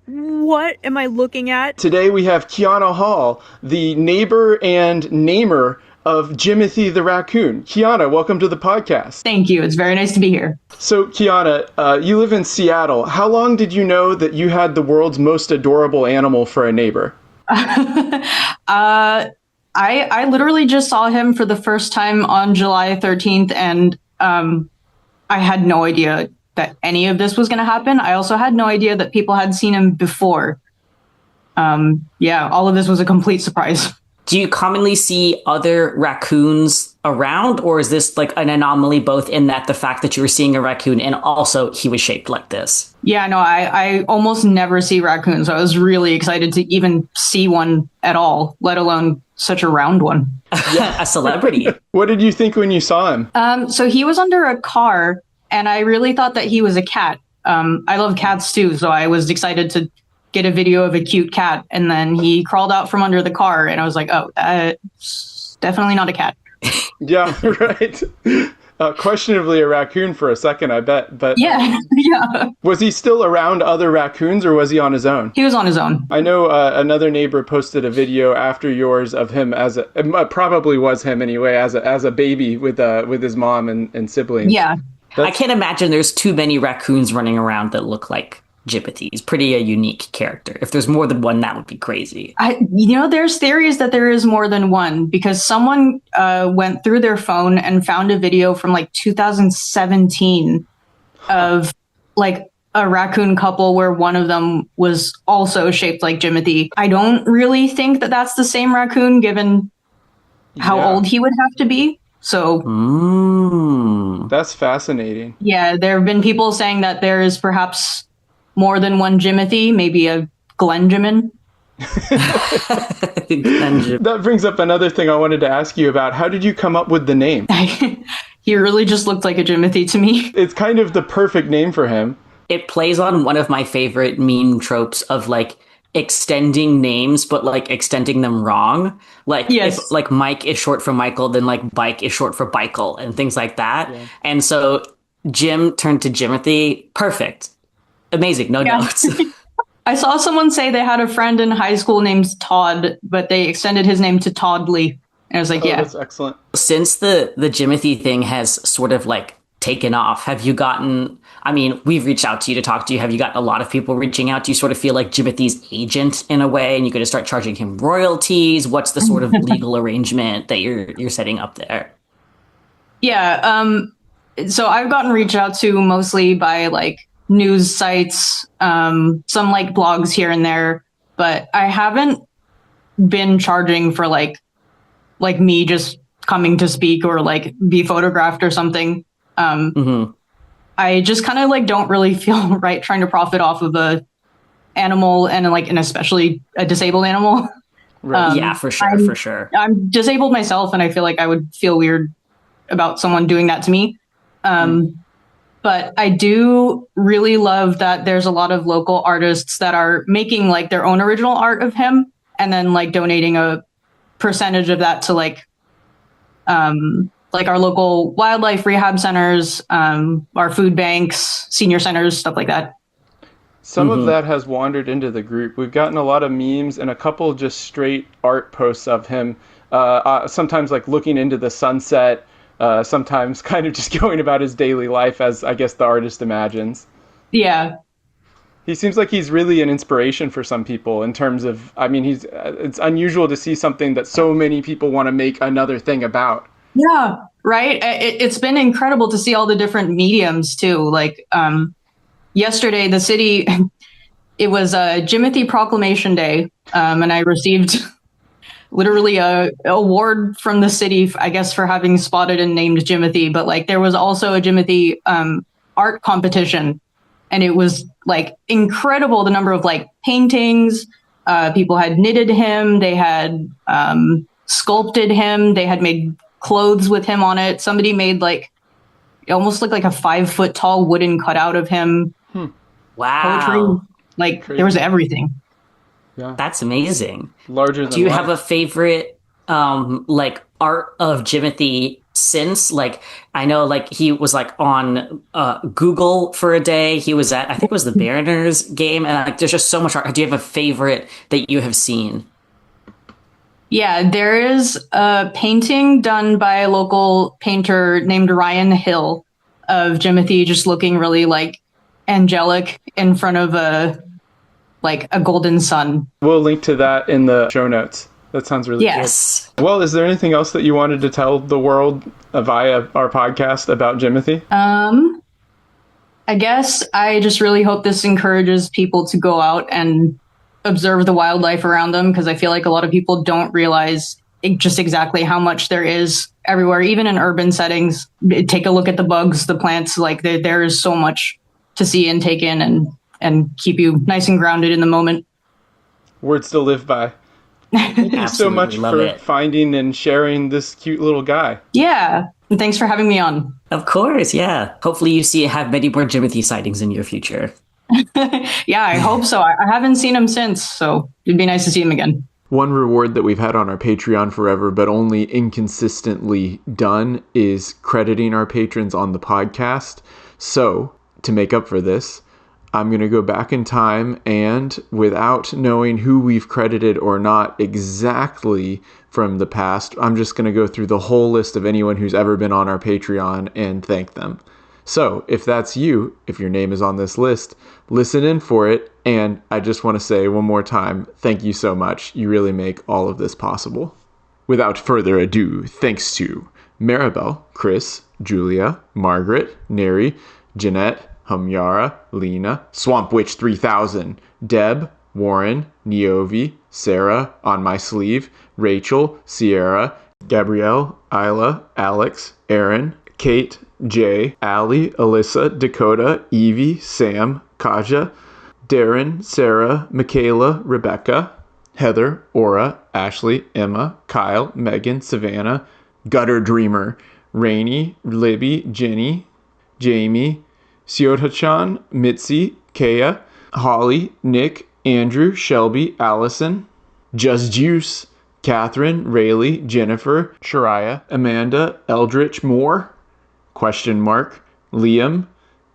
What am I looking at? Today we have Kiana Hall, the neighbor and namer of Jimothy the raccoon. Kiana, welcome to the podcast. Thank you. It's very nice to be here. So, Kiana, you live in Seattle. How long did you know that you had the world's most adorable animal for a neighbor? I literally just saw him for the first time on July 13th, and I had no idea that any of this was going to happen. I also had no idea that people had seen him before. All of this was a complete surprise. Do you commonly see other raccoons around, or is this like an anomaly both in that the fact that you were seeing a raccoon and also he was shaped like this? Yeah, no, I almost never see raccoons. I was really excited to even see one at all, let alone such a round one. Yeah, a celebrity. What did you think when you saw him? So he was under a car, and I really thought that he was a cat. I love cats too, so I was excited to get a video of a cute cat, and then he crawled out from under the car, and I was like, oh, that's definitely not a cat. Yeah, right. Questionably a raccoon for a second, I bet. But yeah. Was he still around other raccoons, or was he on his own? He was on his own. I know another neighbor posted a video after yours of him it probably was him anyway, as a baby with his mom and siblings. Yeah. I can't imagine there's too many raccoons running around that look like Jimothy. He's pretty a unique character. If there's more than one, that would be crazy. There's theories that there is more than one, because someone went through their phone and found a video from like 2017 of like a raccoon couple where one of them was also shaped like Jimothy. I don't really think that that's the same raccoon, given how old he would have to be. So that's fascinating. Yeah, there have been people saying that there is perhaps more than one Jimothy, maybe a Glenjamin. That brings up another thing I wanted to ask you about. How did you come up with the name? He really just looked like a Jimothy to me. It's kind of the perfect name for him. It plays on one of my favorite meme tropes of like extending names, but like extending them wrong. Like yes. If like Mike is short for Michael, then like bike is short for Bikel and things like that. Yeah. And so Jim turned to Jimothy. Perfect. Amazing. No notes. I saw someone say they had a friend in high school named Todd, but they extended his name to Toddley. And I was like, yeah. That's excellent. Since the Jimothy thing has sort of like taken off, have you gotten, I mean, we've reached out to you to talk to you. Have you gotten a lot of people reaching out? Do you sort of feel like Jimothy's agent in a way, and you're going to start charging him royalties? What's the sort of legal arrangement that you're setting up there? Yeah. So I've gotten reached out to mostly by like news sites, some like blogs here and there, but I haven't been charging for like me just coming to speak or like be photographed or something. I just kind of like don't really feel right trying to profit off of a animal, and like and especially a disabled animal. Right. Yeah, for sure. I'm disabled myself, and I feel like I would feel weird about someone doing that to me. But I do really love that there's a lot of local artists that are making like their own original art of him, and then like donating a percentage of that to like our local wildlife rehab centers, our food banks, senior centers, stuff like that. Some of that has wandered into the group. We've gotten a lot of memes and a couple just straight art posts of him, sometimes like looking into the sunset, sometimes kind of just going about his daily life as I guess the artist imagines. Yeah. He seems like he's really an inspiration for some people in terms of, I mean, it's unusual to see something that so many people want to make another thing about. Yeah, right. It's been incredible to see all the different mediums too. Like yesterday, the city, it was Jimothy Proclamation Day, and I received literally a award from the city, I guess, for having spotted and named Jimothy. But like there was also a Jimothy art competition, and it was like incredible the number of like paintings. People had knitted him, they had sculpted him, they had made clothes with him on it. Somebody made like it almost looked like a 5 foot tall wooden cutout of him. Wow. Poetry. Like Crazy. There was everything. Yeah. That's amazing. Larger than Do you life. have a favorite like art of Jimothy since. Like, I know, like, he was like on Google for a day. He was at, I think it was the Mariners game, and like, there's just so much art. Do you have a favorite that you have seen? Yeah, there is a painting done by a local painter named Ryan Hill of Jimothy just looking really like angelic in front of a golden sun. We'll link to that in the show notes. That sounds really Yes. good. Well, is there anything else that you wanted to tell the world via our podcast about Jimothy? I guess I just really hope this encourages people to go out and observe the wildlife around them, because I feel like a lot of people don't realize just exactly how much there is everywhere, even in urban settings. Take a look at the bugs, the plants, like there is so much to see and take in and keep you nice and grounded in the moment. Words to live by. Thank you so much for finding and sharing this cute little guy. Yeah. And thanks for having me on. Of course, yeah. Hopefully you have many more Jimothy sightings in your future. Yeah, I hope so. I haven't seen him since, so it'd be nice to see him again. One reward that we've had on our Patreon forever, but only inconsistently done, is crediting our patrons on the podcast. So, to make up for this, I'm going to go back in time and, without knowing who we've credited or not exactly from the past, I'm just going to go through the whole list of anyone who's ever been on our Patreon and thank them. So, if that's you, if your name is on this list, listen in for it. And I just want to say one more time, thank you so much. You really make all of this possible. Without further ado, thanks to Maribel, Chris, Julia, Margaret, Neri, Jeanette, Humyara, Lena, Swamp Witch 3000, Deb, Warren, Niovi, Sarah, On My Sleeve, Rachel, Sierra, Gabrielle, Isla, Alex, Aaron, Kate, Jay, Allie, Alyssa, Dakota, Evie, Sam, Kaja, Darren, Sarah, Michaela, Rebecca, Heather, Aura, Ashley, Emma, Kyle, Megan, Savannah, Gutter Dreamer, Rainey, Libby, Jenny, Jamie, Siotachan, Mitzi, Kaya, Holly, Nick, Andrew, Shelby, Allison, Just Juice, Catherine, Rayleigh, Jennifer, Shariah, Amanda, Eldritch Moore, question mark, Liam,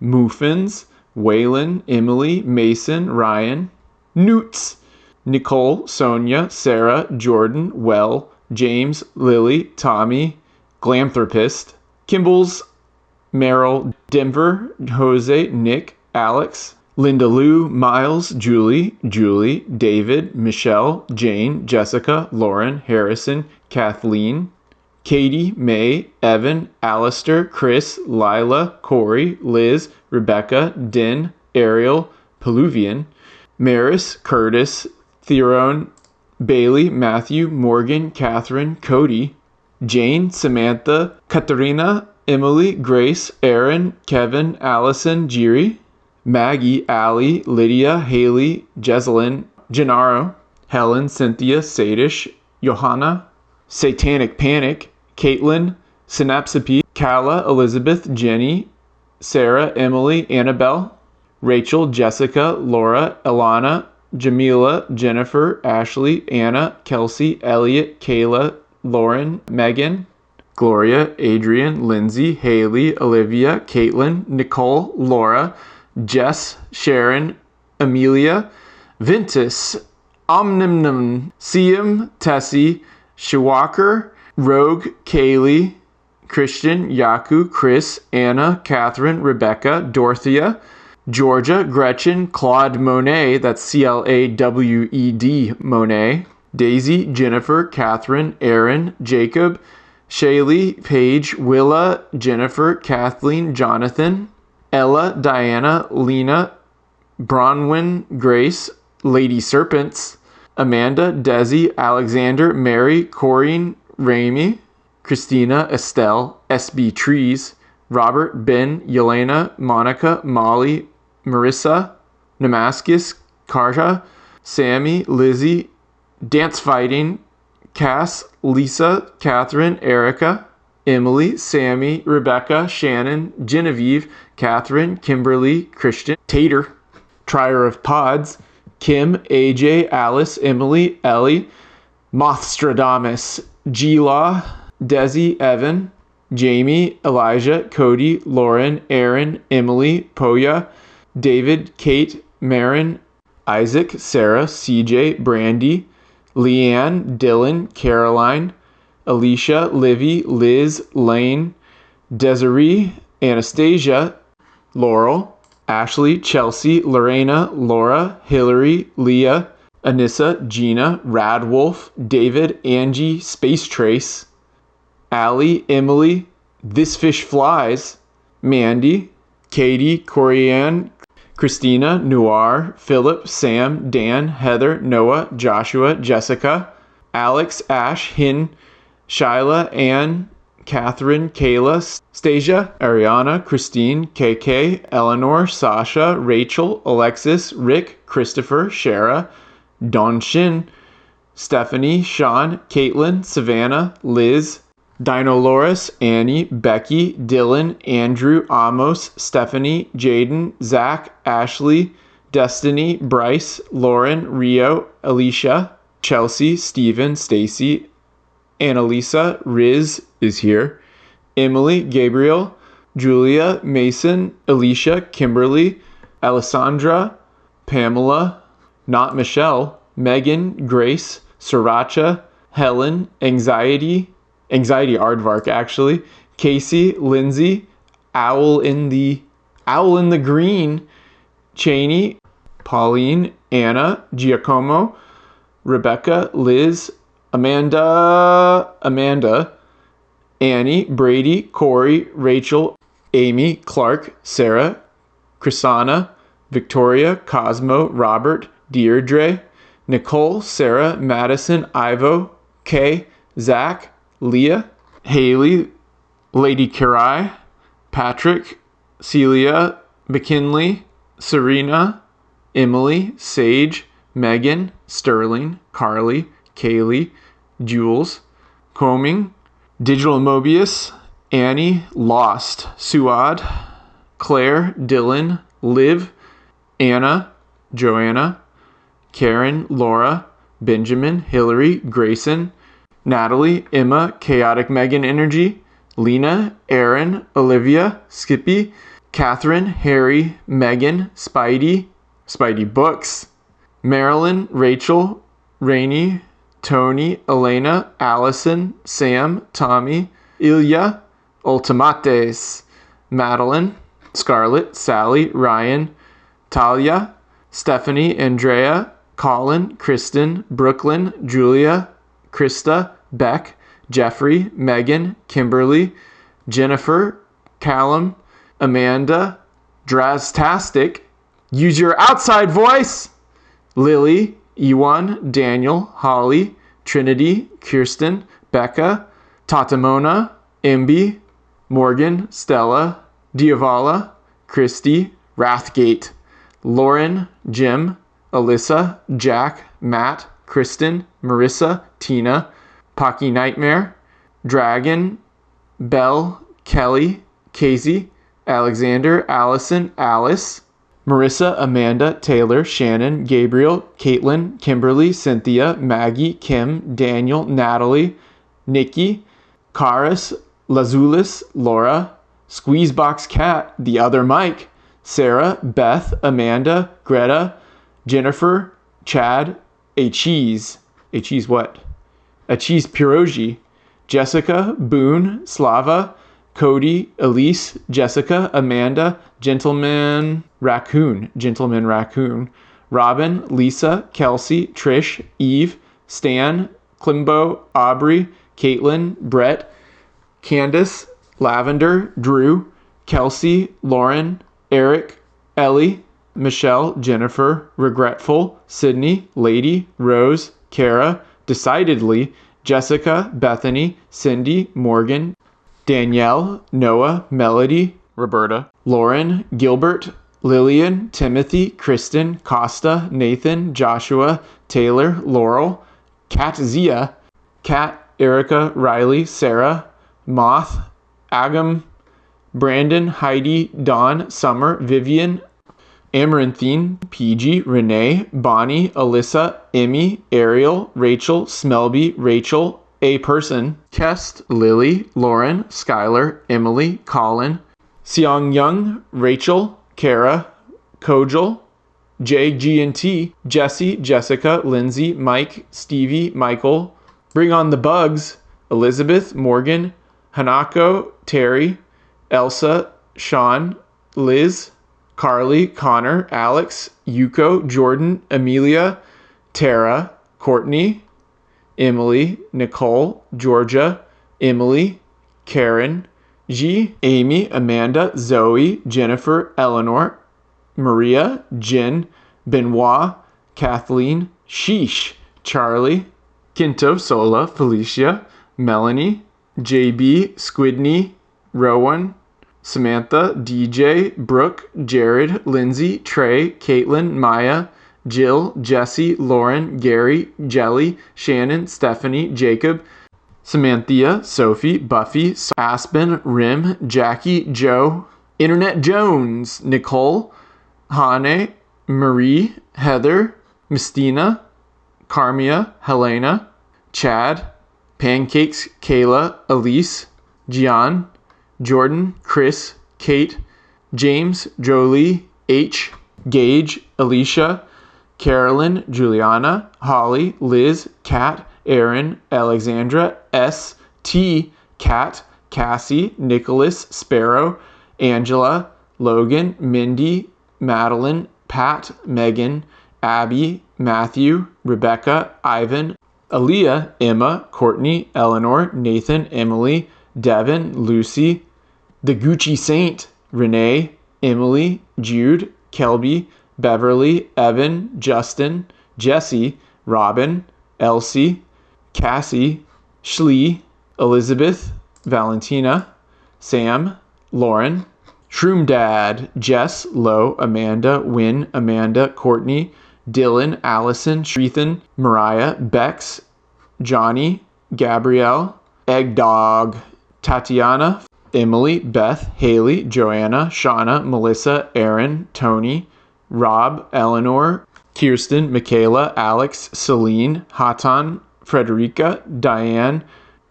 Muffins, Waylon, Emily, Mason, Ryan, Newts, Nicole, Sonia, Sarah, Jordan, Well, James, Lily, Tommy, Glamthropist, Kimball's, Meryl, Denver, Jose, Nick, Alex, Linda Lou, Miles, Julie, David, Michelle, Jane, Jessica, Lauren, Harrison, Kathleen, Katie, May, Evan, Alistair, Chris, Lila, Corey, Liz, Rebecca, Din, Ariel, Peluvian, Maris, Curtis, Theron, Bailey, Matthew, Morgan, Catherine, Cody, Jane, Samantha, Katarina, Emily, Grace, Aaron, Kevin, Allison, Jiri, Maggie, Allie, Lydia, Haley, Jezelyn, Gennaro, Helen, Cynthia, Sadish, Johanna, Satanic Panic, Caitlin, Synapsipede, Kala, Elizabeth, Jenny, Sarah, Emily, Annabelle, Rachel, Jessica, Laura, Alana, Jamila, Jennifer, Ashley, Anna, Kelsey, Elliot, Kayla, Lauren, Megan, Gloria, Adrian, Lindsay, Haley, Olivia, Caitlin, Nicole, Laura, Jess, Sharon, Amelia, Ventus, Omnimnum, Siam, Tessie, Shiwalker, Rogue, Kaylee, Christian, Yaku, Chris, Anna, Catherine, Rebecca, Dorothea, Georgia, Gretchen, Claude Monet, that's Clawed Monet, Daisy, Jennifer, Catherine, Aaron, Jacob, Shaylee, Paige, Willa, Jennifer, Kathleen, Jonathan, Ella, Diana, Lena, Bronwyn, Grace, Lady Serpents, Amanda, Desi, Alexander, Mary, Corrine, Ramy, Christina, Estelle, SB Trees, Robert, Ben, Yelena, Monica, Molly, Marissa, Damascus, Karja, Sammy, Lizzie, Dance Fighting, Cass, Lisa, Catherine, Erica, Emily, Sammy, Rebecca, Shannon, Genevieve, Catherine, Kimberly, Christian, Tater, Trier of Pods, Kim, AJ, Alice, Emily, Ellie, Mothstradamus, G-Law, Desi, Evan, Jamie, Elijah, Cody, Lauren, Aaron, Emily, Poya, David, Kate, Marin, Isaac, Sarah, CJ, Brandy, Leanne, Dylan, Caroline, Alicia, Livy, Liz, Lane, Desiree, Anastasia, Laurel, Ashley, Chelsea, Lorena, Laura, Hillary, Leah, Anissa, Gina, Radwolf, David, Angie, Space Trace, Allie, Emily, This Fish Flies, Mandy, Katie, Corianne, Christina, Noir, Philip, Sam, Dan, Heather, Noah, Joshua, Jessica, Alex, Ash, Hin, Shyla, Ann, Catherine, Kayla, Stasia, Ariana, Christine, KK, Eleanor, Sasha, Rachel, Alexis, Rick, Christopher, Shara, Don Shin, Stephanie, Sean, Caitlin, Savannah, Liz, Dino Loris, Annie, Becky, Dylan, Andrew, Amos, Stephanie, Jaden, Zach, Ashley, Destiny, Bryce, Lauren, Rio, Alicia, Chelsea, Steven, Stacy, Annalisa, Riz is here, Emily, Gabriel, Julia, Mason, Alicia, Kimberly, Alessandra, Pamela, Not Michelle, Megan, Grace, Sriracha, Helen, Anxiety Aardvark actually, Casey, Lindsay, Owl in the Green, Cheney, Pauline, Anna, Giacomo, Rebecca, Liz, Amanda, Annie, Brady, Corey, Rachel, Amy, Clark, Sarah, Chrisana, Victoria, Cosmo, Robert, Deirdre, Nicole, Sarah, Madison, Ivo, Kay, Zach, Leah, Haley, Lady Kirai, Patrick, Celia, McKinley, Serena, Emily, Sage, Megan, Sterling, Carly, Kaylee, Jules, Combing, Digital Mobius, Annie, Lost, Suad, Claire, Dylan, Liv, Anna, Joanna, Karen, Laura, Benjamin, Hillary, Grayson, Natalie, Emma, Chaotic Megan Energy, Lena, Aaron, Olivia, Skippy, Catherine, Harry, Megan, Spidey Books, Marilyn, Rachel, Rainey, Tony, Elena, Allison, Sam, Tommy, Ilya, Ultimates, Madeline, Scarlett, Sally, Ryan, Talia, Stephanie, Andrea, Colin, Kristen, Brooklyn, Julia, Krista, Beck, Jeffrey, Megan, Kimberly, Jennifer, Callum, Amanda, Draztastic, Use Your Outside Voice, Lily, Ewan, Daniel, Holly, Trinity, Kirsten, Becca, Tatamona, Imby, Morgan, Stella, Diavala, Christy, Wrathgate, Lauren, Jim, Alyssa, Jack, Matt, Kristen, Marissa, Tina, Pocky Nightmare, Dragon, Belle, Kelly, Casey, Alexander, Allison, Alice, Marissa, Amanda, Taylor, Shannon, Gabriel, Caitlin, Kimberly, Cynthia, Maggie, Kim, Daniel, Natalie, Nikki, Karis, Lazulis, Laura, Squeezebox Cat, The Other Mike, Sarah, Beth, Amanda, Greta, Jennifer, Chad, A Cheese what? A Cheese Pierogi, Jessica, Boone, Slava, Cody, Elise, Jessica, Amanda, Gentleman Raccoon, Robin, Lisa, Kelsey, Trish, Eve, Stan, Klimbo, Aubrey, Caitlin, Brett, Candace, Lavender, Drew, Kelsey, Lauren, Eric, Ellie, Michelle, Jennifer, Regretful, Sydney, Lady, Rose, Kara, Decidedly, Jessica, Bethany, Cindy, Morgan, Danielle, Noah, Melody, Roberta, Lauren, Gilbert, Lillian, Timothy, Kristen, Costa, Nathan, Joshua, Taylor, Laurel, Kat Zia, Kat, Erica, Riley, Sarah, Moth, Agam, Brandon, Heidi, Dawn, Summer, Vivian, Amaranthine, PG, Renee, Bonnie, Alyssa, Emmy, Ariel, Rachel, Smelby, Rachel, A person, Kest, Lily, Lauren, Skylar, Emily, Colin, Seong Young, Rachel, Kara, Kojal, J, G, and T, Jesse, Jessica, Lindsay, Mike, Stevie, Michael, Bring on the Bugs, Elizabeth, Morgan, Hanako, Terry, Elsa, Sean, Liz, Carly, Connor, Alex, Yuko, Jordan, Amelia, Tara, Courtney, Emily, Nicole, Georgia, Emily, Karen, G, Amy, Amanda, Zoe, Jennifer, Eleanor, Maria, Jen, Benoit, Kathleen, Sheesh, Charlie, Quinto, Sola, Felicia, Melanie, JB, Squidney, Rowan, Samantha, DJ, Brooke, Jared, Lindsay, Trey, Caitlin, Maya, Jill, Jesse, Lauren, Gary, Jelly, Shannon, Stephanie, Jacob, Samantha, Sophie, Buffy, Aspen, Rim, Jackie, Joe, Internet Jones, Nicole, Hane, Marie, Heather, Mistina, Carmia, Helena, Chad, Pancakes, Kayla, Elise, Gian, Jordan, Chris, Kate, James, Jolie, H, Gage, Alicia, Carolyn, Juliana, Holly, Liz, Kat, Aaron, Alexandra, S, T, Kat, Cassie, Nicholas, Sparrow, Angela, Logan, Mindy, Madeline, Pat, Megan, Abby, Matthew, Rebecca, Ivan, Aaliyah, Emma, Courtney, Eleanor, Nathan, Emily, Devin, Lucy, the Gucci Saint, Renee, Emily, Jude, Kelby, Beverly, Evan, Justin, Jesse, Robin, Elsie, Cassie, Shlee, Elizabeth, Valentina, Sam, Lauren, Shroom Dad, Jess, Lo, Amanda, Win, Amanda, Courtney, Dylan, Allison, Shrethan, Mariah, Bex, Johnny, Gabrielle, Egg Dog, Tatiana, Emily, Beth, Haley, Joanna, Shauna, Melissa, Aaron, Tony, Rob, Eleanor, Kirsten, Michaela, Alex, Celine, Hatan, Frederica, Diane,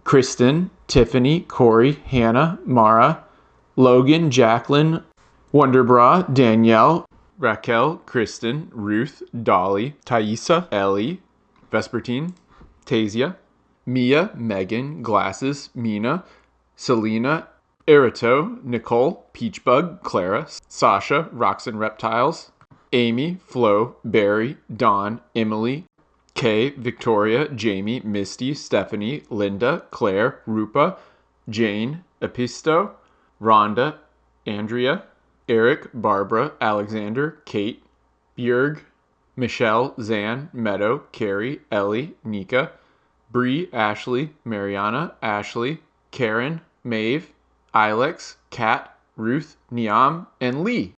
Kristen, Tiffany, Corey, Hannah, Mara, Logan, Jacqueline, Wonderbra, Danielle, Raquel, Kristen, Ruth, Dolly, Thaisa, Ellie, Vespertine, Tasia, Mia, Megan, Glasses, Mina, Selena, Erito, Nicole, Peachbug, Clara, Sasha, Rocks and Reptiles, Amy, Flo, Barry, Dawn, Emily, Kay, Victoria, Jamie, Misty, Stephanie, Linda, Claire, Rupa, Jane, Episto, Rhonda, Andrea, Eric, Barbara, Alexander, Kate, Bjerg, Michelle, Zan, Meadow, Carrie, Ellie, Nika, Bree, Ashley, Mariana, Ashley, Karen, Maeve, Ilex, Kat, Ruth, Niam, and Lee.